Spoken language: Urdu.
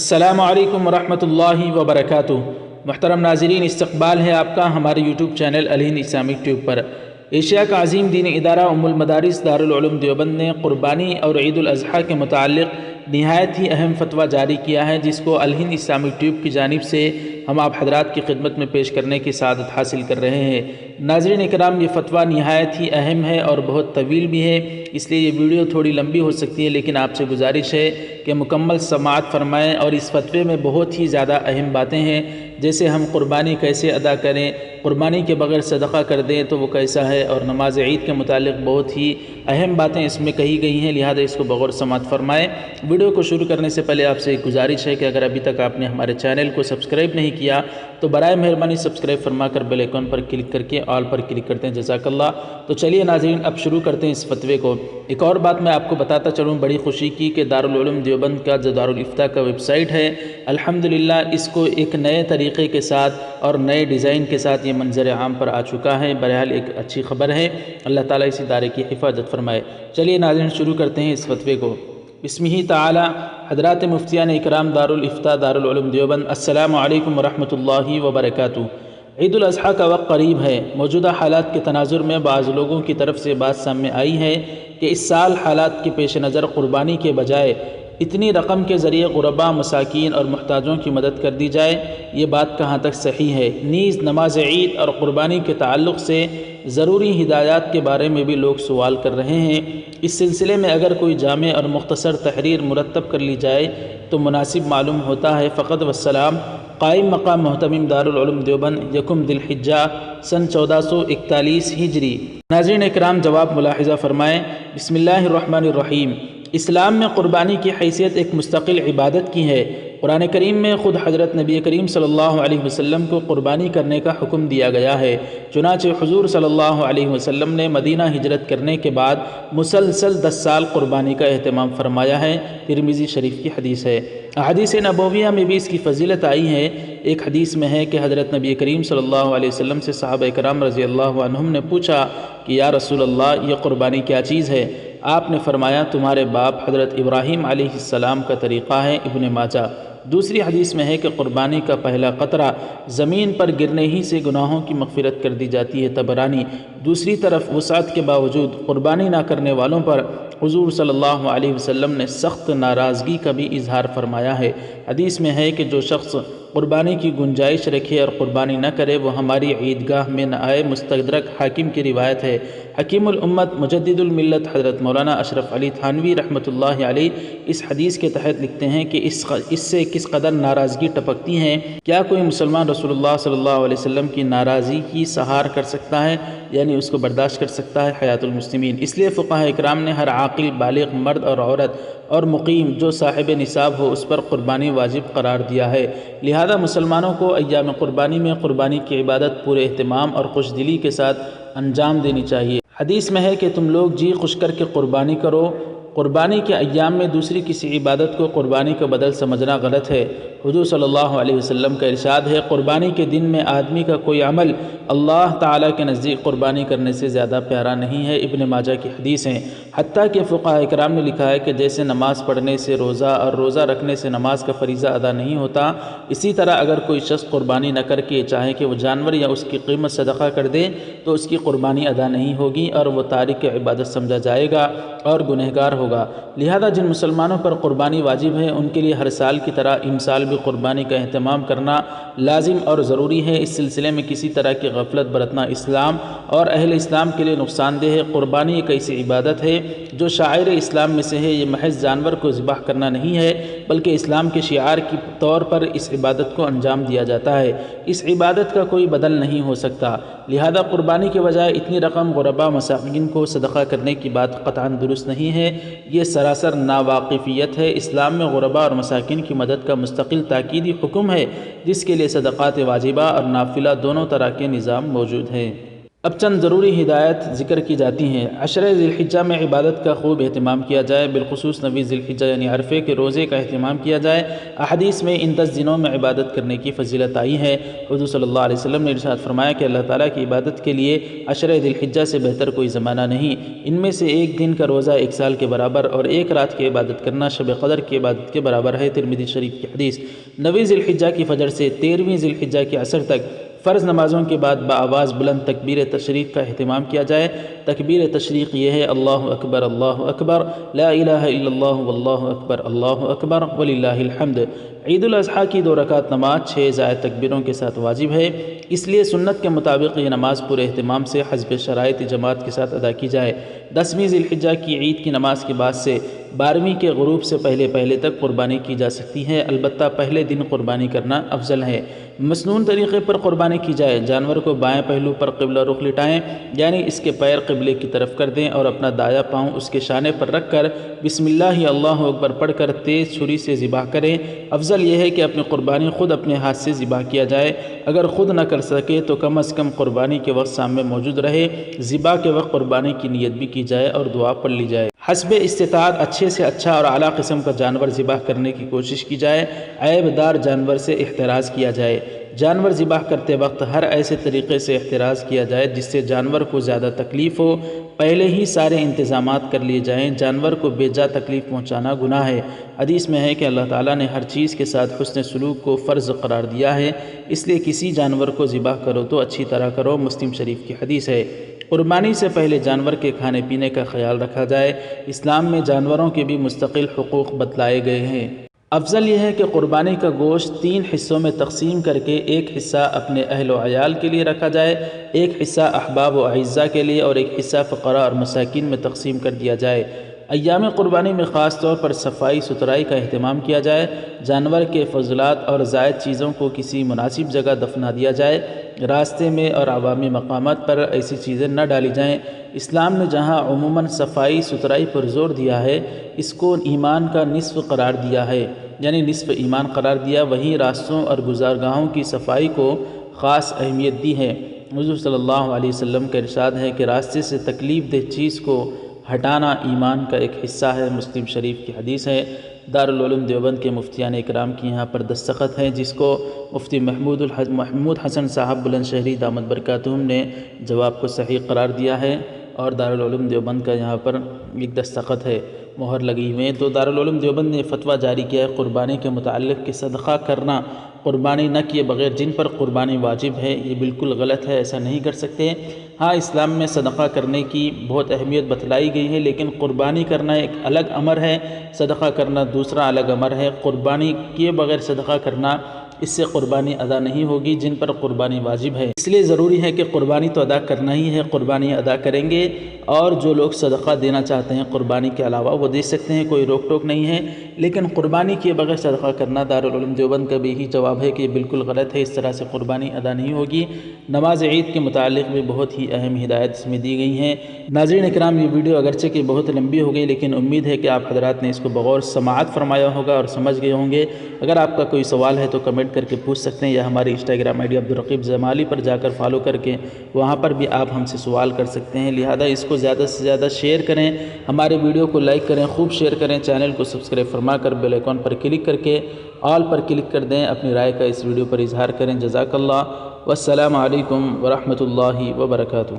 السلام علیکم ورحمۃ اللہ وبرکاتہ۔ محترم ناظرین، استقبال ہے آپ کا ہمارے یوٹیوب چینل الہند اسلامک ٹیوب پر۔ ایشیا کا عظیم دینی ادارہ ام المدارس دارالعلوم دیوبند نے قربانی اور عید الاضحیٰ کے متعلق نہایت ہی اہم فتویٰ جاری کیا ہے، جس کو الہند اسلامک ٹیوب کی جانب سے ہم آپ حضرات کی خدمت میں پیش کرنے کی سعادت حاصل کر رہے ہیں۔ ناظرین اکرام، یہ فتویٰ نہایت ہی اہم ہے اور بہت طویل بھی ہے، اس لیے یہ ویڈیو تھوڑی لمبی ہو سکتی ہے، لیکن آپ سے گزارش ہے کہ مکمل سماعت فرمائیں۔ اور اس فتوے میں بہت ہی زیادہ اہم باتیں ہیں، جیسے ہم قربانی کیسے ادا کریں، قربانی کے بغیر صدقہ کر دیں تو وہ کیسا ہے، اور نماز عید کے متعلق بہت ہی اہم باتیں اس میں کہی گئی ہیں، لہذا اس کو بغور سماعت فرمائیں۔ ویڈیو کو شروع کرنے سے پہلے آپ سے ایک گزارش ہے کہ اگر ابھی تک آپ نے ہمارے چینل کو سبسکرائب نہیں کیا تو برائے مہربانی سبسکرائب فرما کر بیل آئیکن پر کلک کر کے آل پر کلک کرتے ہیں، جزاک اللہ۔ تو چلیے ناظرین، اب شروع کرتے ہیں اس فتوے کو۔ ایک اور بات میں آپ کو بتاتا چلوں بڑی خوشی کی کہ دارالعلوم دیوبند کا جو دارالافتاء کا ویب سائٹ ہے، الحمدللہ اس کو ایک نئے طریقے کے ساتھ اور نئے ڈیزائن کے ساتھ یہ منظر عام پر آ چکا ہے۔ بہرحال ایک اچھی خبر ہے، اللہ تعالیٰ اس ادارے کی حفاظت فرمائے۔ چلیے ناظرین، شروع کرتے ہیں اس فتوے کو۔ بسمہ تعالی۔ حضرات مفتیان اکرام دارالافتاء دارالعلوم دیوبند، السلام علیکم ورحمۃ اللہ وبرکاتہ۔ عید الاضحیٰ کا وقت قریب ہے۔ موجودہ حالات کے تناظر میں بعض لوگوں کی طرف سے بات سامنے آئی ہے کہ اس سال حالات کے پیش نظر قربانی کے بجائے اتنی رقم کے ذریعے غرباء، مساکین اور محتاجوں کی مدد کر دی جائے، یہ بات کہاں تک صحیح ہے؟ نیز نماز عید اور قربانی کے تعلق سے ضروری ہدایات کے بارے میں بھی لوگ سوال کر رہے ہیں۔ اس سلسلے میں اگر کوئی جامع اور مختصر تحریر مرتب کر لی جائے تو مناسب معلوم ہوتا ہے۔ فقط والسلام۔ قائم مقام محتمم دارالعلوم دیوبند، یکم ذی الحجہ سن 1441 ہجری۔ ناظرین اکرام، جواب ملاحظہ فرمائیں۔ بسم اللہ الرحمن الرحیم۔ اسلام میں قربانی کی حیثیت ایک مستقل عبادت کی ہے۔ قرآن کریم میں خود حضرت نبی کریم صلی اللہ علیہ وسلم کو قربانی کرنے کا حکم دیا گیا ہے۔ چنانچہ حضور صلی اللہ علیہ وسلم نے مدینہ ہجرت کرنے کے بعد مسلسل 10 سال قربانی کا اہتمام فرمایا ہے۔ ترمذی شریف کی حدیث ہے۔ احادیث نبویہ میں بھی اس کی فضیلت آئی ہے۔ ایک حدیث میں ہے کہ حضرت نبی کریم صلی اللہ علیہ وسلم سے صحابہ کرام رضی اللہ عنہم نے پوچھا کہ یا رسول اللہ، یہ قربانی کیا چیز ہے؟ آپ نے فرمایا، تمہارے باپ حضرت ابراہیم علیہ السلام کا طریقہ ہے۔ ابن ماجہ۔ دوسری حدیث میں ہے کہ قربانی کا پہلا قطرہ زمین پر گرنے ہی سے گناہوں کی مغفرت کر دی جاتی ہے۔ طبرانی۔ دوسری طرف وسعت کے باوجود قربانی نہ کرنے والوں پر حضور صلی اللہ علیہ وسلم نے سخت ناراضگی کا بھی اظہار فرمایا ہے۔ حدیث میں ہے کہ جو شخص قربانی کی گنجائش رکھے اور قربانی نہ کرے وہ ہماری عیدگاہ میں نہ آئے۔ مستدرک حاکم کی روایت ہے۔ حکیم الامت مجدد الملت حضرت مولانا اشرف علی تھانوی رحمۃ اللہ علیہ اس حدیث کے تحت لکھتے ہیں کہ اس سے کس قدر ناراضگی ٹپکتی ہیں۔ کیا کوئی مسلمان رسول اللہ صلی اللہ علیہ وسلم کی ناراضی کی سہار کر سکتا ہے، یعنی اس کو برداشت کر سکتا ہے؟ حیات المسلمین۔ اس لیے فقہاء اکرام نے ہر عاقل بالغ مرد اور عورت اور مقیم جو صاحب نصاب ہو اس پر قربانی واجب قرار دیا ہے۔ لہذا مسلمانوں کو ایام قربانی میں قربانی کی عبادت پورے اہتمام اور خوش دلی کے ساتھ انجام دینی چاہیے۔ حدیث میں ہے کہ تم لوگ جی خوش کر کے قربانی کرو۔ قربانی کے ایام میں دوسری کسی عبادت کو قربانی کا بدل سمجھنا غلط ہے۔ حضور صلی اللہ علیہ وسلم کا ارشاد ہے، قربانی کے دن میں آدمی کا کوئی عمل اللہ تعالیٰ کے نزدیک قربانی کرنے سے زیادہ پیارا نہیں ہے۔ ابن ماجہ کی حدیث ہے۔ حتیٰ کہ فقہاء اکرام نے لکھا ہے کہ جیسے نماز پڑھنے سے روزہ اور روزہ رکھنے سے نماز کا فریضہ ادا نہیں ہوتا، اسی طرح اگر کوئی شخص قربانی نہ کر کے چاہے کہ وہ جانور یا اس کی قیمت صدقہ کر دے تو اس کی قربانی ادا نہیں ہوگی اور وہ تارک عبادت سمجھا جائے گا اور گنہگار ہوگا۔ لہذا جن مسلمانوں پر قربانی واجب ہے ان کے لیے ہر سال کی طرح ان سال بھی قربانی کا اہتمام کرنا لازم اور ضروری ہے۔ اس سلسلے میں کسی طرح کی غفلت برتنا اسلام اور اہل اسلام کے لیے نقصان دہ ہے۔ قربانی ایک ایسی عبادت ہے جو شاعر اسلام میں سے ہے۔ یہ محض جانور کو ذبح کرنا نہیں ہے، بلکہ اسلام کے شعار کے طور پر اس عبادت کو انجام دیا جاتا ہے۔ اس عبادت کا کوئی بدل نہیں ہو سکتا۔ لہذا قربانی کے بجائے اتنی رقم غرباء، مساکین کو صدقہ کرنے کی بات قطعاً درست نہیں ہے، یہ سراسر ناواقفیت ہے۔ اسلام میں غرباء اور مساکین کی مدد کا مستقل تاکیدی حکم ہے، جس کے لیے صدقات واجبہ اور نافلہ دونوں طرح کے نظام موجود ہیں۔ اب چند ضروری ہدایت ذکر کی جاتی ہیں۔ عشرہ ذی الحجہ میں عبادت کا خوب اہتمام کیا جائے، بالخصوص نویں ذی الحجہ یعنی عرفے کے روزے کا اہتمام کیا جائے۔ احادیث میں ان 10 دنوں میں عبادت کرنے کی فضیلت آئی ہے۔ حضور صلی اللہ علیہ وسلم نے ارشاد فرمایا کہ اللہ تعالیٰ کی عبادت کے لیے عشرہ ذی الحجہ سے بہتر کوئی زمانہ نہیں۔ ان میں سے ایک دن کا روزہ 1 سال کے برابر اور 1 رات کی عبادت کرنا شب قدر کی عبادت کے برابر ہے۔ ترمذی شریف کی حدیث۔ نویں ذی الحجہ کی فجر سے 13ویں ذی الحجہ کی عصر تک فرض نمازوں کے بعد بآواز بلند تکبیر تشریق کا اہتمام کیا جائے۔ تکبیر تشریق یہ ہے: اللہ اکبر لا الہ الا اللہ واللہ اکبر وللہ الحمد۔ عید الاضحیٰ کی 2 رکعت نماز 6 زائد تکبیروں کے ساتھ واجب ہے، اس لیے سنت کے مطابق یہ نماز پورے اہتمام سے حسب شرائط جماعت کے ساتھ ادا کی جائے۔ 10ویں ذی الحجہ کی عید کی نماز کے بعد سے 12ویں کے غروب سے پہلے تک قربانی کی جا سکتی ہے، البتہ پہلے دن قربانی کرنا افضل ہے۔ مسنون طریقے پر قربانی کی جائے۔ جانور کو بائیں پہلو پر قبلہ رخ لٹائیں، یعنی اس کے پیر قبلے کی طرف کر دیں اور اپنا دایاں پاؤں اس کے شانے پر رکھ کر بسم اللہ اللہ اکبر پڑھ کر تیز چھری سے ذبح کریں۔ افضل یہ ہے کہ اپنی قربانی خود اپنے ہاتھ سے ذبح کیا جائے، اگر خود نہ کر سکے تو کم از کم قربانی کے وقت سامنے موجود رہے۔ ذبح کے وقت قربانی کی نیت بھی کی جائے اور دعا پڑھ لی جائے۔ حسب استطاعت اچھے سے اچھا اور اعلیٰ قسم کا جانور ذبح کرنے کی کوشش کی جائے، عیب دار جانور سے احتراز کیا جائے۔ جانور ذبح کرتے وقت ہر ایسے طریقے سے احتراز کیا جائے جس سے جانور کو زیادہ تکلیف ہو، پہلے ہی سارے انتظامات کر لیے جائیں۔ جانور کو بے جا تکلیف پہنچانا گناہ ہے۔ حدیث میں ہے کہ اللہ تعالیٰ نے ہر چیز کے ساتھ حسن سلوک کو فرض قرار دیا ہے، اس لیے کسی جانور کو ذبح کرو تو اچھی طرح کرو۔ مسلم شریف کی حدیث ہے۔ قربانی سے پہلے جانور کے کھانے پینے کا خیال رکھا جائے۔ اسلام میں جانوروں کے بھی مستقل حقوق بتلائے گئے ہیں۔ افضل یہ ہے کہ قربانی کا گوشت 3 حصوں میں تقسیم کر کے ایک حصہ اپنے اہل و عیال کے لیے رکھا جائے، ایک حصہ احباب و اعزاء کے لیے اور ایک حصہ فقراء اور مساکین میں تقسیم کر دیا جائے۔ ایام قربانی میں خاص طور پر صفائی ستھرائی کا اہتمام کیا جائے۔ جانور کے فضلات اور زائد چیزوں کو کسی مناسب جگہ دفنا دیا جائے۔ راستے میں اور عوامی مقامات پر ایسی چیزیں نہ ڈالی جائیں۔ اسلام نے جہاں عموماً صفائی ستھرائی پر زور دیا ہے، اس کو ایمان کا نصف قرار دیا ہے، یعنی نصف ایمان قرار دیا، وہیں راستوں اور گزارگاہوں کی صفائی کو خاص اہمیت دی ہے۔ حضور صلی اللہ علیہ وسلم کا ارشاد ہے کہ راستے سے تکلیف دہ چیز کو ہٹانا ایمان کا ایک حصہ ہے۔ مسلم شریف کی حدیث ہے۔ دارالعلوم دیوبند کے مفتیان اکرام کی یہاں پر دستخط ہے، جس کو مفتی محمود حسن صاحب بلند شہری دامت برکاتہم نے جواب کو صحیح قرار دیا ہے، اور دارالعلوم دیوبند کا یہاں پر ایک دستخط ہے، مہر لگی ہوئی ہے۔ تو دارالعلوم دیوبند نے فتویٰ جاری کیا ہے قربانی کے متعلق کہ صدقہ کرنا قربانی نہ کیے بغیر جن پر قربانی واجب ہے، یہ بالکل غلط ہے، ایسا نہیں کر سکتے۔ ہاں، اسلام میں صدقہ کرنے کی بہت اہمیت بتلائی گئی ہے، لیکن قربانی کرنا ایک الگ امر ہے، صدقہ کرنا دوسرا الگ امر ہے۔ قربانی کیے بغیر صدقہ کرنا، اس سے قربانی ادا نہیں ہوگی جن پر قربانی واجب ہے، اس لیے ضروری ہے کہ قربانی تو ادا کرنا ہی ہے، قربانی ادا کریں گے، اور جو لوگ صدقہ دینا چاہتے ہیں قربانی کے علاوہ وہ دے سکتے ہیں، کوئی روک ٹوک نہیں ہے، لیکن قربانی کیے بغیر صدقہ کرنا دارالعلوم دیوبند کا بھی یہی جواب ہے کہ یہ بالکل غلط ہے، اس طرح سے قربانی ادا نہیں ہوگی۔ نماز عید کے متعلق بھی بہت ہی اہم ہدایت اس میں دی گئی ہیں۔ ناظرین اکرام، یہ ویڈیو اگرچہ کہ بہت لمبی ہو گئی، لیکن امید ہے کہ آپ حضرات نے اس کو بغور سماعت فرمایا ہوگا اور سمجھ گئے ہوں گے۔ اگر آپ کا کوئی سوال ہے تو کمنٹ کر کے پوچھ سکتے ہیں، یا ہماری انسٹاگرام ID عبدالرقیب جمالی پر جا کر فالو کر کے وہاں پر بھی آپ ہم سے سوال کر سکتے ہیں۔ لہذا اس کو زیادہ سے زیادہ شیئر کریں، ہمارے ویڈیو کو لائک کریں، خوب شیئر کریں، چینل کو سبسکرائب فرما کر بیل آئیکن پر کلک کر کے آل پر کلک کر دیں، اپنی رائے کا اس ویڈیو پر اظہار کریں۔ جزاک اللہ، والسلام علیکم ورحمۃ اللہ وبرکاتہ۔